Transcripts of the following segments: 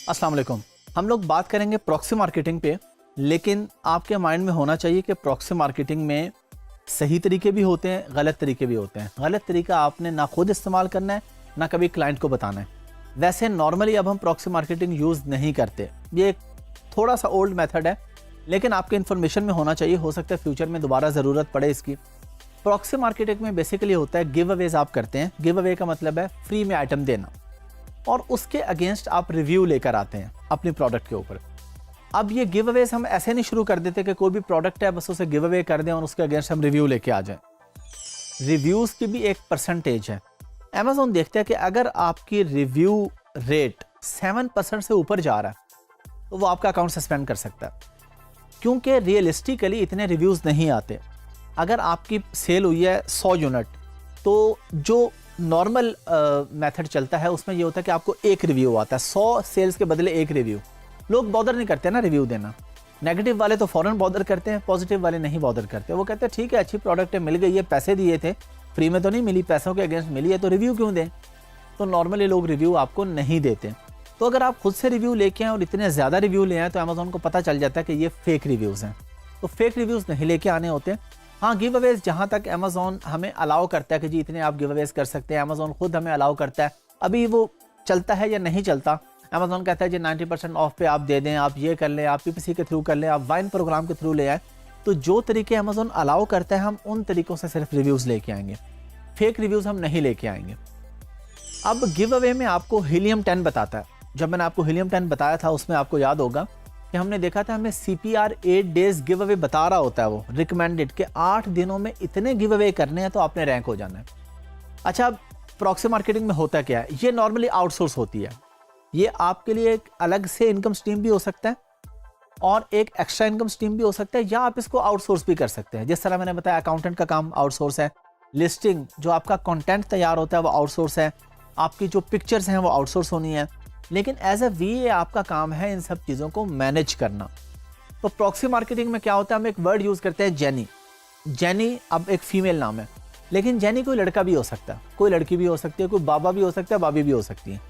अस्सलाम वालेकुम। हम लोग बात करेंगे प्रॉक्सी मार्केटिंग पे, लेकिन आपके माइंड में होना चाहिए कि प्रॉक्सी मार्केटिंग में सही तरीके भी होते हैं, गलत तरीके भी होते हैं। गलत तरीका आपने ना खुद इस्तेमाल करना है ना कभी क्लाइंट को बताना है। वैसे नॉर्मली अब हम प्रॉक्सी मार्केटिंग यूज़ नहीं करते, ये एक थोड़ा सा ओल्ड मेथड है, लेकिन आपके इन्फॉर्मेशन में होना चाहिए। हो सकता है फ्यूचर में दोबारा ज़रूरत पड़े इसकी। प्रॉक्सी मार्केटिंग में बेसिकली होता है गिव अवेज आप करते हैं। गिव अवे का मतलब है फ्री में आइटम देना, और उसके अगेंस्ट आप रिव्यू लेकर आते हैं अपनी प्रोडक्ट के ऊपर। अब ये गिव अवेज हम ऐसे नहीं शुरू कर देते कि कोई भी प्रोडक्ट है बस उसे गिव अवे कर दें और उसके अगेंस्ट हम रिव्यू लेके आ जाएं। रिव्यूज़ की भी एक परसेंटेज है। अमेज़ॉन देखता है कि अगर आपकी रिव्यू रेट 7% से ऊपर जा रहा है तो वो आपका अकाउंट सस्पेंड कर सकता है, क्योंकि रियलिस्टिकली इतने रिव्यूज़ नहीं आते। अगर आपकी सेल हुई है 100 यूनिट, तो जो नॉर्मल मेथड चलता है उसमें ये होता है कि आपको एक रिव्यू आता है। 100 सेल्स के बदले एक रिव्यू। लोग बॉदर नहीं करते ना रिव्यू देना। नेगेटिव वाले तो फ़ौरन बॉदर करते हैं, पॉजिटिव वाले नहीं बॉदर करते। वो कहते हैं ठीक है, अच्छी प्रोडक्ट है, मिल गई है, पैसे दिए थे, फ्री में तो नहीं मिली, पैसों के अगेंस्ट मिली है, तो रिव्यू क्यों दें। तो नॉर्मली लोग रिव्यू आपको नहीं देते। तो अगर आप खुद से रिव्यू लेके आएँ और इतने ज़्यादा रिव्यू ले आएँ तो अमेज़ॉन को पता चल जाता है कि ये फेक रिव्यूज़ हैं। तो फेक रिव्यूज़ नहीं लेके आने होते। हाँ, गिव अवेज जहाँ तक अमेज़ॉन हमें अलाउ करता है कि जी इतने आप गिव अवेज कर सकते हैं, अमेज़ॉन खुद हमें अलाउ करता है। अभी वो चलता है या नहीं चलता, अमेज़ॉन कहता है जी 90% ऑफ पे आप दे दें, आप ये कर लें, आप पीपीसी के थ्रू कर लें, आप वाइन प्रोग्राम के थ्रू ले आए। तो जो तरीके अमेज़ॉन अलाउ करता है हम उन तरीक़ों से सिर्फ रिव्यूज़ लेके आएंगे, फेक रिव्यूज़ हम नहीं लेके आएंगे। अब गिव अवे में आपको हीलियम 10 बताता है। जब मैंने आपको हीलियम 10 बताया था उसमें आपको याद होगा कि हमने देखा था हमें CPR 8 डेज गिव अवे बता रहा होता है, वो रिकमेंडेड कि 8 दिनों में इतने गिव अवे करने हैं तो आपने रैंक हो जाना है। अच्छा, प्रॉक्सी मार्केटिंग में होता क्या है, ये नॉर्मली आउटसोर्स होती है। ये आपके लिए एक अलग से इनकम स्ट्रीम भी हो सकता है और एक एक्स्ट्रा इनकम स्ट्रीम भी हो सकता है, या आप इसको आउटसोर्स भी कर सकते हैं। जिस तरह मैंने बताया अकाउंटेंट का काम आउटसोर्स है, लिस्टिंग जो आपका कंटेंट तैयार होता है वो आउटसोर्स है, आपकी जो पिक्चर्स हैं वो आउटसोर्स होनी है। लेकिन एज ए VA आपका काम है इन सब चीज़ों को मैनेज करना। तो प्रॉक्सी मार्केटिंग में क्या होता है, हम एक वर्ड यूज़ करते हैं जेनी। जेनी अब एक फीमेल नाम है, लेकिन जेनी कोई लड़का भी हो सकता है, कोई लड़की भी हो सकती है, कोई बाबा भी हो सकता है, बाबी भी हो सकती है।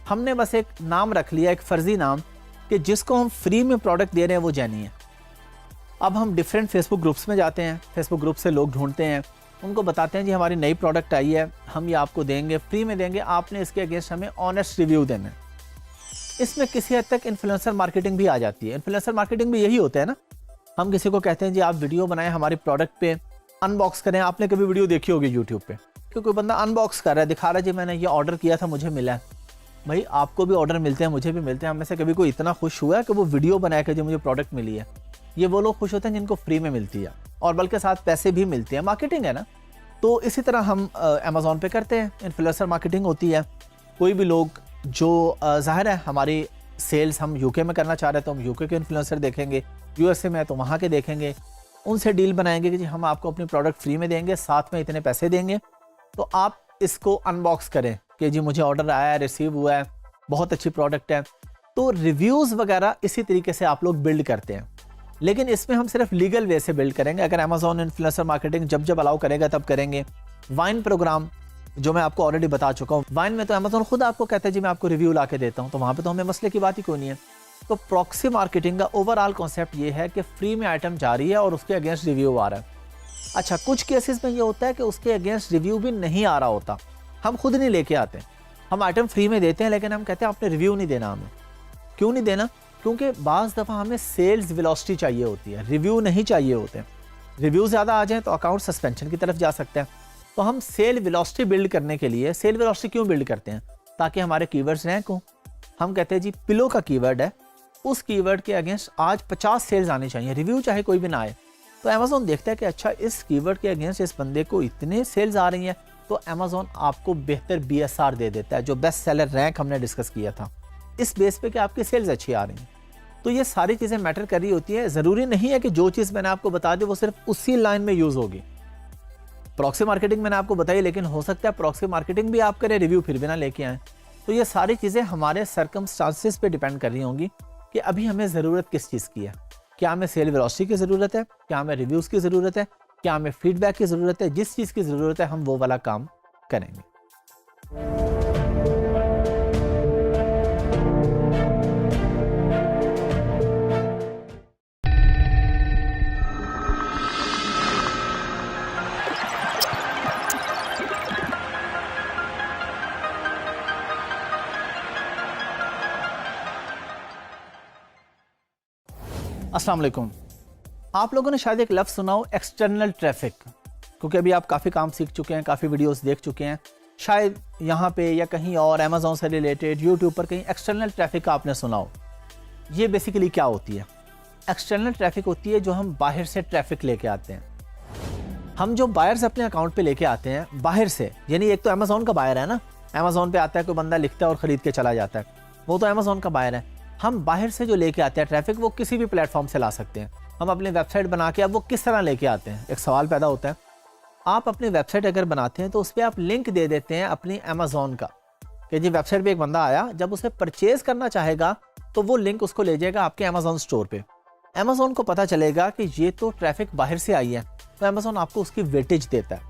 हमने बस एक नाम रख लिया, एक फर्जी नाम, कि जिसको हम फ्री में प्रोडक्ट दे रहे हैं वो जेनी है। अब हम डिफरेंट फेसबुक ग्रुप्स में जाते हैं, फेसबुक ग्रुप से लोग ढूंढते हैं, उनको बताते हैं जी हमारी नई प्रोडक्ट आई है, हम ये आपको देंगे, फ्री में देंगे, आपने इसके अगेंस्ट हमें ऑनेस्ट रिव्यू देना है। इसमें किसी हद तक इन्फ्लुएंसर मार्केटिंग भी आ जाती है। इन्फ्लुएंसर मार्केटिंग भी यही होता है ना, हम किसी को कहते हैं जी आप वीडियो बनाएं हमारे प्रोडक्ट पे, अनबॉक्स करें। आपने कभी वीडियो देखी होगी यूट्यूब पे कि कोई बंदा अनबॉक्स कर रहा है, दिखा रहा है जी मैंने ये ऑर्डर किया था, मुझे मिला है। भाई आपको भी ऑर्डर मिलते हैं, मुझे भी मिलते हैं। हम में से कभी कोई इतना खुश हुआ है कि वो वीडियो बनाया कि जो मुझे प्रोडक्ट मिली है। ये वो लोग खुश होते हैं जिनको फ्री में मिलती है और बल्कि साथ पैसे भी मिलते हैं। मार्केटिंग है ना। तो इसी तरह हम अमेज़ॉन पे करते हैं, इन्फ्लुएंसर मार्केटिंग होती है। कोई भी लोग जो ज़ाहिर है हमारी सेल्स हम यूके में करना चाह रहे हैं तो हम यूके के इन्फ्लुएंसर देखेंगे, यूएसए में है तो वहाँ के देखेंगे, उनसे डील बनाएंगे कि जी हम आपको अपनी प्रोडक्ट फ्री में देंगे, साथ में इतने पैसे देंगे, तो आप इसको अनबॉक्स करें कि जी मुझे ऑर्डर आया है, रिसीव हुआ है, बहुत अच्छी प्रोडक्ट है। तो रिव्यूज़ वगैरह इसी तरीके से आप लोग बिल्ड करते हैं, लेकिन इसमें हम सिर्फ लीगल वे से बिल्ड करेंगे। अगर अमेज़ॉन इन्फ्लुएंसर मार्केटिंग जब जब अलाउ करेगा तब करेंगे। वाइन प्रोग्राम जो मैं आपको ऑलरेडी बता चुका हूँ, वाइन में तो अमेज़ॉन खुद आपको कहता है जी मैं आपको रिव्यू ला के देता हूँ, तो वहाँ पे तो हमें मसले की बात ही कोई नहीं है। तो प्रॉक्सी मार्केटिंग का ओवरऑल कॉन्सेप्ट ये है कि फ्री में आइटम जा रही है और उसके अगेंस्ट रिव्यू आ रहा है। अच्छा, कुछ केसेस में ये होता है कि उसके अगेंस्ट रिव्यू भी नहीं आ रहा होता, हम खुद नहीं लेके आते, हम आइटम फ्री में देते हैं, लेकिन हम कहते हैं आपने रिव्यू नहीं देना। हमें क्यों नहीं देना? क्योंकि बाज़ दफ़ा हमें सेल्स वेलोसिटी चाहिए होती है, रिव्यू नहीं चाहिए होते हैं। रिव्यू ज़्यादा आ जाए तो अकाउंट सस्पेंशन की तरफ जा सकता है। तो हम सेल वेलोसिटी बिल्ड करने के लिए, सेल वेलोसिटी क्यों बिल्ड करते हैं? ताकि हमारे कीवर्ड्स रैंक हों। हम कहते हैं जी पिलो का कीवर्ड है, उस कीवर्ड के अगेंस्ट आज 50 सेल्स आनी चाहिए, रिव्यू चाहे कोई भी ना आए। तो अमेज़ॉन देखता है कि अच्छा इस कीवर्ड के अगेंस्ट इस बंदे को इतने सेल्स आ रही हैं, तो अमेज़ॉन आपको बेहतर BSR दे देता है, जो बेस्ट सेलर रैंक हमने डिस्कस किया था, इस बेस पे कि आपकी सेल्स अच्छी आ रही हैं। तो ये सारी चीज़ें मैटर कर रही होती है। ज़रूरी नहीं है कि जो चीज़ मैंने आपको बता दी वो सिर्फ उसी लाइन में यूज़ होगी। प्रॉक्सी मार्केटिंग मैंने आपको बताई, लेकिन हो सकता है प्रॉक्सी मार्केटिंग भी आप करें, रिव्यू फिर भी ना लेके आएँ। तो ये सारी चीज़ें हमारे सर्कमस्टांसेस पे डिपेंड कर रही होंगी कि अभी हमें ज़रूरत किस चीज़ की है। क्या हमें सेल वेलोसिटी की ज़रूरत है, क्या हमें रिव्यूज़ की ज़रूरत है, क्या हमें फीडबैक की ज़रूरत है। जिस चीज़ की ज़रूरत है हम वो वाला काम करेंगे। अस्सलाम वालेकुम। आप लोगों ने शायद एक लफ्ज़ सुना हो, एक्सटर्नल ट्रैफिक, क्योंकि अभी आप काफ़ी काम सीख चुके हैं, काफ़ी वीडियोस देख चुके हैं। शायद यहाँ पे या कहीं और अमेज़ॉन से रिलेटेड यूट्यूब पर कहीं एक्सटर्नल ट्रैफिक का आपने सुना हो। ये बेसिकली क्या होती है? एक्सटर्नल ट्रैफिक होती है जो हम बाहर से ट्रैफिक लेके आते हैं। हम जो बायर्स अपने अकाउंट पे लेके आते हैं बाहर से, यानी एक तो अमेज़ॉन का बायर है ना, अमेज़ॉन पे आता है कोई बंदा, लिखता है और ख़रीद के चला जाता है, वो तो अमेज़ॉन का बायर है। हम बाहर से जो लेके आते हैं ट्रैफिक, वो किसी भी प्लेटफॉर्म से ला सकते हैं। हम अपनी वेबसाइट बना के, अब वो किस तरह लेके आते हैं, एक सवाल पैदा होता है। आप अपनी वेबसाइट अगर बनाते हैं तो उस पर आप लिंक दे देते हैं अपनी अमेज़ॉन का, कि जी वेबसाइट पे एक बंदा आया, जब उसे परचेज़ करना चाहेगा तो वो लिंक उसको ले जाएगा आपके अमेज़ॉन स्टोर पे। अमेज़ॉन को पता चलेगा कि ये तो ट्रैफिक बाहर से आई है, तो अमेज़ॉन आपको उसकी वेटेज देता है।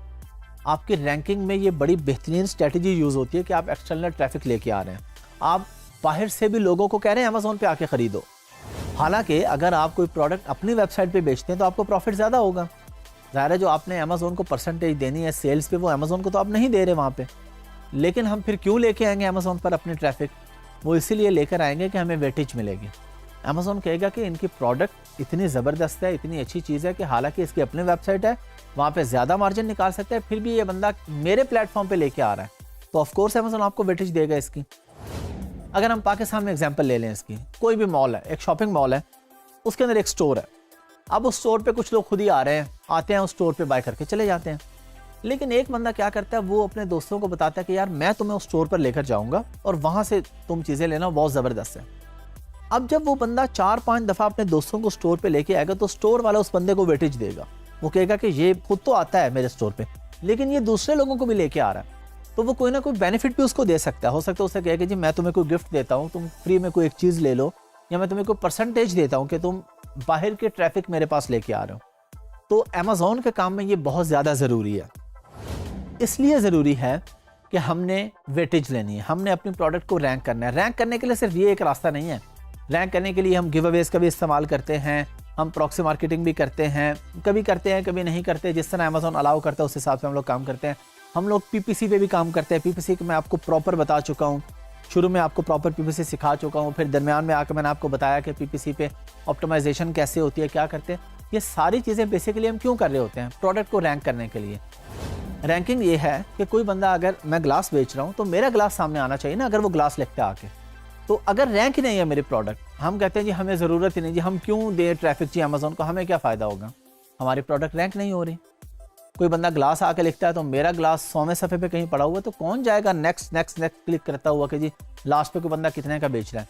आपकी रैंकिंग में ये बड़ी बेहतरीन स्ट्रेटजी यूज़ होती है कि आप एक्सटर्नल ट्रैफिक लेके आ रहे हैं। आप बाहर से भी लोगों को कह रहे हैं अमेज़ॉन पे आके ख़रीदो। हालांकि अगर आप कोई प्रोडक्ट अपनी वेबसाइट पे बेचते हैं तो आपको प्रॉफिट ज़्यादा होगा। ज़ाहिर है, जो आपने अमेज़ॉन को परसेंटेज देनी है सेल्स पे, वो अमेज़ॉन को तो आप नहीं दे रहे वहाँ पे। लेकिन हम फिर क्यों लेके आएंगे अमेज़ॉन पर अपनी ट्रैफिक? वो इसीलिए लेकर आएंगे कि हमें वेटेज मिलेगी। अमेज़ॉन कहेगा कि इनकी प्रोडक्ट इतनी ज़बरदस्त है, इतनी अच्छी चीज़ है कि हालांकि इसकी अपनी वेबसाइट है, वहाँ पे ज़्यादा मार्जिन निकाल सकते हैं, फिर भी ये बंदा मेरे प्लेटफॉर्म पे लेके आ रहा है, तो ऑफकोर्स अमेज़ॉन आपको वेटेज देगा इसकी। अगर हम पाकिस्तान में एग्जांपल ले लें इसकी, कोई भी मॉल है, एक शॉपिंग मॉल है, उसके अंदर एक स्टोर है। अब उस स्टोर पे कुछ लोग खुद ही आ रहे हैं, आते हैं उस स्टोर पे बाय करके चले जाते हैं। लेकिन एक बंदा क्या करता है, वो अपने दोस्तों को बताता है कि यार मैं तुम्हें उस स्टोर पर लेकर जाऊँगा और वहाँ से तुम चीज़ें लेना, बहुत ज़बरदस्त है। अब जब वो बंदा 4-5 दफ़ा अपने दोस्तों को स्टोर पे लेके आएगा तो स्टोर वाला उस बंदे को वेटेज देगा। वो कहेगा कि ये खुद तो आता है मेरे स्टोर पे, लेकिन ये दूसरे लोगों को भी लेके आ रहा है, तो वो कोई ना कोई बेनिफिट भी उसको दे सकता है। हो सकता है उससे कहे कि जी मैं तुम्हें कोई गिफ्ट देता हूँ, तुम फ्री में कोई एक चीज़ ले लो, या मैं तुम्हें कोई परसेंटेज देता हूँ कि तुम बाहर के ट्रैफिक मेरे पास लेके आ रहे हो। तो अमेज़ॉन के काम में ये बहुत ज़्यादा ज़रूरी है। इसलिए ज़रूरी है कि हमने वेटेज लेनी है, हमने अपनी प्रोडक्ट को रैंक करना है। रैंक करने के लिए सिर्फ ये एक रास्ता नहीं है। रैंक करने के लिए हम गिव अवेज का भी इस्तेमाल करते हैं, हम प्रॉक्सी मार्केटिंग भी करते हैं, कभी करते हैं कभी नहीं करते, जिस तरह अमेज़ॉन अलाउ करता है उस हिसाब से हम लोग काम करते हैं। हम लोग पीपीसी पे भी काम करते हैं। पीपीसी को मैं आपको प्रॉपर बता चुका हूँ, शुरू में आपको प्रॉपर पीपीसी सिखा चुका हूँ, फिर दरमियान में आकर मैंने आपको बताया कि पीपीसी पे ऑप्टिमाइजेशन कैसे होती है, क्या करते हैं। ये सारी चीज़ें बेसिकली हम क्यों कर रहे होते हैं? प्रोडक्ट को रैंक करने के लिए। रैंकिंग ये है कि कोई बंदा, अगर मैं ग्लास बेच रहा हूँ तो मेरा ग्लास सामने आना चाहिए ना, अगर वो ग्लास लिखता आके। तो अगर रैंक ही नहीं है मेरी प्रोडक्ट, हम कहते हैं जी हमें ज़रूरत ही नहीं, जी हम क्यों दे ट्रैफिक जी अमेज़ॉन को, हमें क्या फ़ायदा होगा, हमारी प्रोडक्ट रैंक नहीं हो रही। कोई बंदा ग्लास आके लिखता है तो मेरा ग्लास 100वें सफ़े पे कहीं पड़ा हुआ है, तो कौन जाएगा नेक्स्ट नेक्स्ट नेक्स्ट क्लिक करता हुआ कि जी लास्ट पे कोई बंदा कितने का बेच रहा है।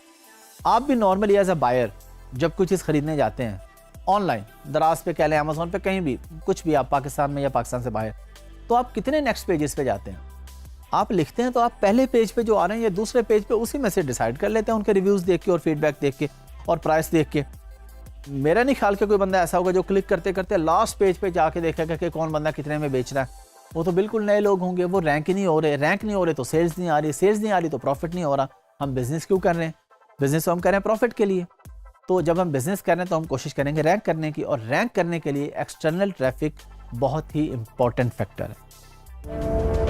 आप भी नॉर्मली एज अ बायर जब कोई चीज़ ख़रीदने जाते हैं ऑनलाइन, दराज पे कह लें, अमेज़ॉन पे, कहीं भी, कुछ भी, आप पाकिस्तान में या पाकिस्तान से बाहर, तो आप कितने नेक्स्ट पेजेस पे जाते हैं? आप लिखते हैं तो आप पहले पेज पे जो आ रहे हैं या दूसरे पेज पे, उसी में से डिसाइड कर लेते हैं उनके रिव्यूज़ देख के और फीडबैक देख के और प्राइस देख के। मेरा नहीं ख्याल कि कोई बंदा ऐसा होगा जो क्लिक करते करते लास्ट पेज पे जाके देखेगा कि कौन बंदा कितने में बेच रहा है। वो तो बिल्कुल नए लोग होंगे, वो रैंक ही नहीं हो रहे, रैंक नहीं हो रहे तो सेल्स नहीं आ रही, सेल्स नहीं आ रही तो प्रॉफिट नहीं हो रहा। हम बिज़नेस क्यों कर रहे हैं? बिज़नेस तो हम कर रहे हैं प्रॉफिट के लिए। तो जब हम बिज़नेस कर रहे हैं तो हम कोशिश करेंगे रैंक करने की, और रैंक करने के लिए एक्सटर्नल ट्रैफिक बहुत ही इंपॉर्टेंट फैक्टर है।